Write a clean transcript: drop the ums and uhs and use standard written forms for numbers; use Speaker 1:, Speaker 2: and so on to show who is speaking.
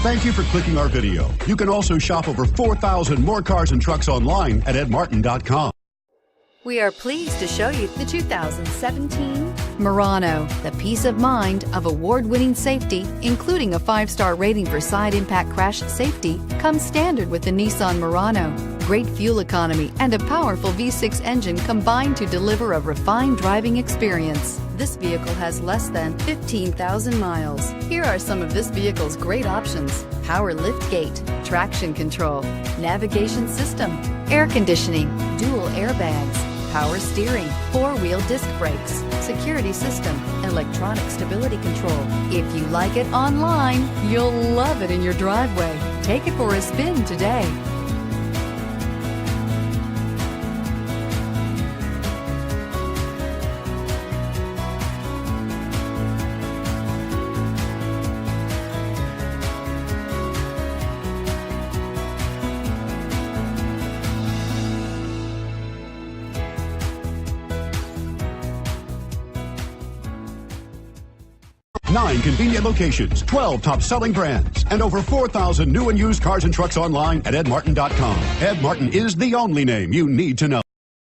Speaker 1: Thank you for clicking our video. You can also shop over 4,000 more cars and trucks online at edmartin.com.
Speaker 2: We are pleased to show you the 2017 Murano. The peace of mind of award-winning safety, including a 5-star rating for side impact crash safety, comes standard with the Nissan Murano. Great fuel economy and a powerful V6 engine combine to deliver a refined driving experience. This vehicle has less than 15,000 miles. Here are some of this vehicle's great options: power lift gate, traction control, navigation system, air conditioning, dual airbags, power steering, 4-wheel disc brakes, security system, electronic stability control. If you like it online, you'll love it in your driveway. Take it for a spin today.
Speaker 1: Nine convenient locations, 12 top-selling brands, and over 4,000 new and used cars and trucks online at edmartin.com. Ed Martin is the only name you need to know.